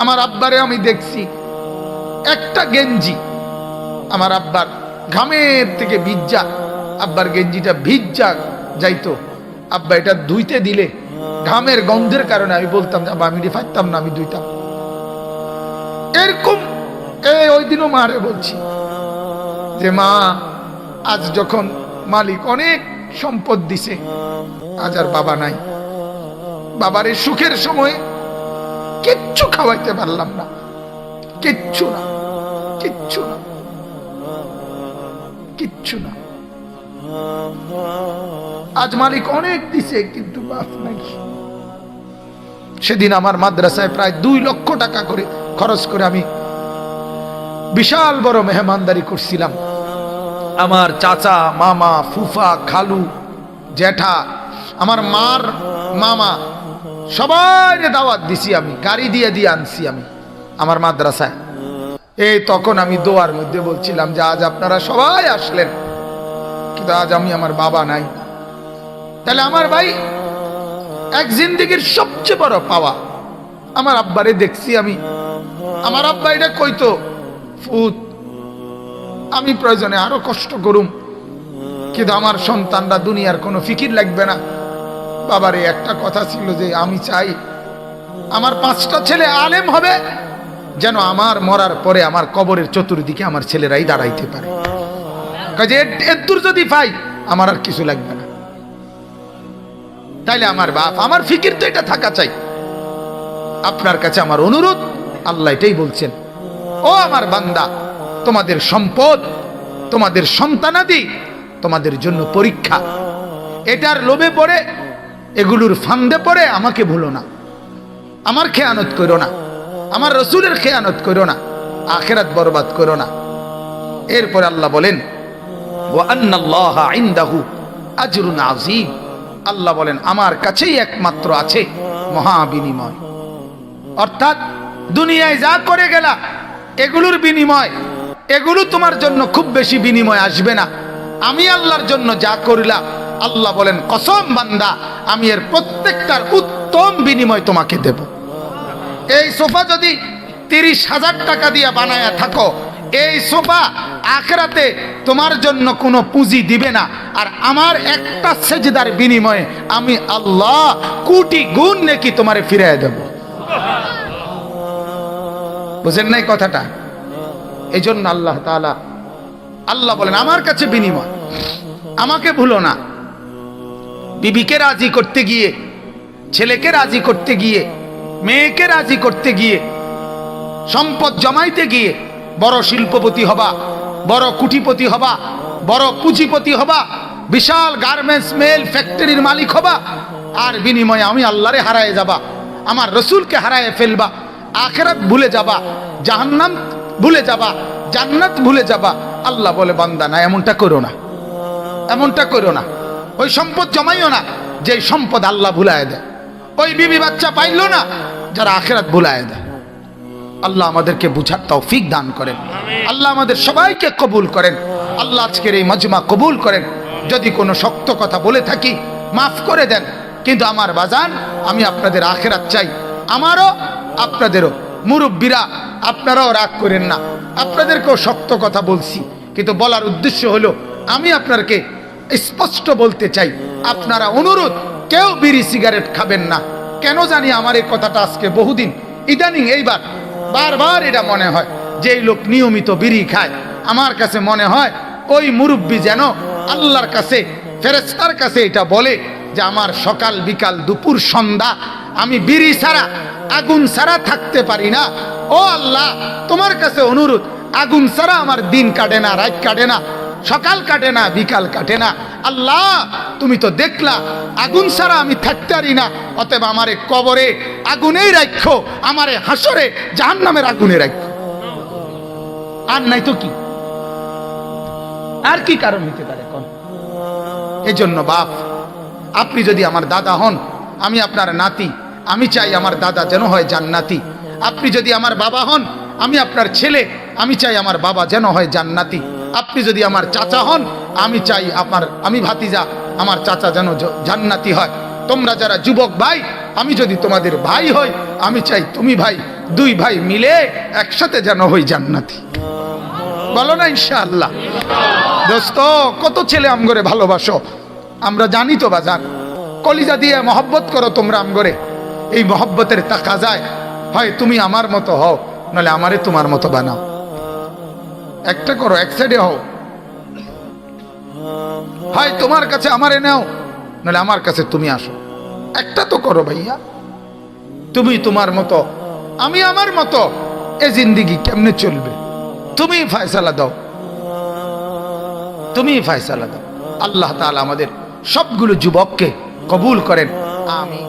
আমার আব্বারে আমি দেখছি একটা গেঞ্জি আমার আব্বার ঘামের থেকে ভিজা, আব্বার গেঞ্জিটা ভিজা যাইতো, আব্বা এটা ধুইতে দিলে ঘামের গন্ধের কারণে আমি বলতাম যে আব্বা আমি পারতাম না, আমি ধুইতাম। এরকম ওই দিনও মারে বলছি যে মা, আজ যখন মালিক অনেক সম্পদ দিছে, আজ আর বাবা নাই, বাবার এই সুখের সময় কিচ্ছু খাওয়াইতে পারলাম না, কিচ্ছু না, কিচ্ছু না, কিচ্ছু না। আজ মালিক অনেক দিছে কিন্তু বাপ নাই। সেদিন আমার মাদ্রাসায় প্রায় 2 লক্ষ টাকা করে খরচ করে আমি বিশাল বড় মেহমানদারি করছিলাম। আমার চাচা, মামা, ফুফা, খালু, জ্যাঠা, আমার মার মামা সবাই দাওয়াত দিছি, আমি গাড়ি দিয়ে দিয়ে আনছি আমি আমার মাদ্রাসায়। তখন আমি দোয়ার মধ্যে বলছিলাম যে আজ আপনারা সবাই আসলেন, কিন্তু আজ আমি আমার বাবা নাই। তাহলে আমার ভাই এক জিন্দেগির সবচেয়ে বড় পাওয়া, আমার আব্বারে দেখছি আমি। আমার আব্বা এটা কইতো, ফুত আমি প্রয়োজনে আরো কষ্ট করুম, কিন্তু আমার সন্তানরা দুনিয়ার কোনো ফিকির লাগবে না। বাবারে একটা কথা ছিল যে আমি চাই আমার 5টা ছেলে আলেম হবে, যেন আমার মরার পরে আমার কবরের চতুর্দিকে আমার ছেলেরাই দাঁড়াইতে পারে। কাজে এদুর যদি পাই আমার আর কিছু লাগবে না। তাইলে আমার বাপ, আমার ফিকির তো এটা থাকা চাই। আপনার কাছে আমার অনুরোধ, আল্লাহ এটাই বলছেন, ও আমার বান্দা, তোমাদের সম্পদ, তোমাদের সন্তানাদি তোমাদের জন্য পরীক্ষা। এটার লোভে পড়ে, এগুলোর ফান্দে পড়ে আমাকে ভুলো না, আমার খেয়ানত করো না, আমার রসুলের খেয়ানত করো না, আখিরাত বরবাদ করো না। এরপর আল্লাহ বলেন ওয়া আন্নাল্লাহা ইনদাহু আজরুন আযীম, আল্লাহ বলেন আমার কাছেই একমাত্র আছে মহা বিনিময়। অর্থাৎ দুনিয়ায় যা করে গেলা এগুলোর বিনিময়, এগুলো তোমার জন্য খুব বেশি বিনিময় আসবে না। আমি আল্লাহর জন্য যা করিলা, আল্লাহ বলেন কসম বান্দা, আমি এর প্রত্যেকটার উত্তম বিনিময় তোমাকে দেব। এই সোফা যদি 30,000 টাকা দিয়ে বানায়া থাকো, এই সোফা আখিরাতে তোমার জন্য কোনো পুঁজি দিবে না। আর আমার একটা সেজদার বিনিময়ে আমি আল্লাহ কোটি গুণ নেকি তোমারে ফিরিয়ে দেব। বুঝেন নাই কথাটা? এই জন্য আল্লাহ তাআলা, আল্লাহ বলেন আমার কাছে বিনিময়, আমাকে ভুলো না। বিবিকে রাজি করতে গিয়ে, ছেলেকে রাজি করতে গিয়ে, মেয়েকে রাজি করতে গিয়ে, সম্পদ জমাইতে গিয়ে বড় শিল্পপতি হবা, বড় কুটিপতি হবা, বড় পুঁজিপতি হবা, বিশাল গার্মেন্টস মেল ফ্যাক্টরির মালিক হবা, আর বিনিময়ে আমি আল্লাহরে হারায়ে যাবা, আমার রসুলকে হারায়ে ফেলবা, আখিরাত ভুলে যাবা, জাহান্নাম ভুলে যাবা, জান্নাত ভুলে যাবা। আল্লাহ বলে বান্দা না, এমনটা করো না, এমনটা করো না। ওই সম্পদ জমাইও না যে সম্পদ আল্লাহ ভুলায় দেয়। ওই বিবি বাচ্চা পাইলো না যারা আখিরাত ভুলায় দেয়। আল্লাহ আমাদেরকে বুঝার তৌফিক দান করেন, আল্লাহ আমাদের সবাইকে কবুল করেন, আল্লাহ আজকের এই মাজমা কবুল করেন। যদি কোনো শক্ত কথা বলে থাকি মাফ করে দেন, কিন্তু আমার বাজান, আমি আপনাদের আখিরাত চাই, আমারও আপনাদেরও। মুরব্বীরা আপনারাও রাগ করেন না, আপনাদেরকেও শক্ত কথা বলছি, কিন্তু বলার উদ্দেশ্য হলো আমি আপনাকে স্পষ্ট বলতে চাই, আপনারা অনুরোধ, কেউ বিড়ি সিগারেট খাবেন না। কেন জানি আমার এই কথাটা আজকে বহুদিন ইদানিং এইবার বারবার এটা মনে হয় যে এই লোক নিয়মিত বিড়ি খায়। আমার কাছে মনে হয় ওই মুরব্বী যেন আল্লাহর কাছে, ফেরেশতার কাছে এটা বলে যে আমার সকাল বিকাল দুপুর সন্ধ্যা আমি বিড়ি ছাড়া, আগুন ছাড়া থাকতে পারি না। ও আল্লাহ, তোমার কাছে অনুরোধ, আগুন ছাড়া আমার দিন কাটে না, রাত কাটে না, সকাল কাটে না, বিকাল কাটে না। আল্লাহ তুমি তো দেখলা আগুন ছাড়া আমি থাকতে পারি না, অতএব আমারে কবরে আগুনেই রাখো, আমারে হাসরে জাহান্নামের আগুনে রাখো। আর নাই তো কি, আর কি কারণ হতে পারে কোন? এই জন্য বাপ, আপনি যদি আমার দাদা হন, আমি আপনার নাতি, আমি চাই আমার দাদা যেন হয় জান্নাতি। আপনি যদি আমার বাবা হন, আমি আপনার ছেলে, আমি চাই আমার বাবা যেন হয় জান্নাতি। আপনি যদি আমার চাচা হন, আমি চাই আমি ভাতিজা, আমার চাচা যেন জান্নাতি হয়। তোমরা যারা যুবক ভাই, আমি যদি তোমাদের ভাই হই, আমি চাই তুমি ভাই দুই ভাই মিলে একসাথে যেন হই জান্নাতি। বলো না ইনশাআল্লাহ। দোস্ত, কত ছেলে আমগরে ভালোবাসো, আমরা জানি তো বাজান। কলিজা দিয়ে মহব্বত করো তোমরা আমগরে। এই মহব্বতের তাকাজায় হয় তুমি আমার মতো হও, নাহলে আমারে তোমার মতো বানাও। একটা করো, এক সাইডে হও। হয় তোমার কাছে আমারে নাও, নাহলে আমার কাছে তুমি আসো। একটা তো করো ভাইয়া। তুমি তোমার মতো, আমি আমার মতো, এ জিন্দিগি কেমনে চলবে? তুমি ফয়সালা দাও, তুমি ফয়সালা দাও। আল্লাহ তাআলা আমাদের সবগুলো যুবককে কবুল করেন, আমিন।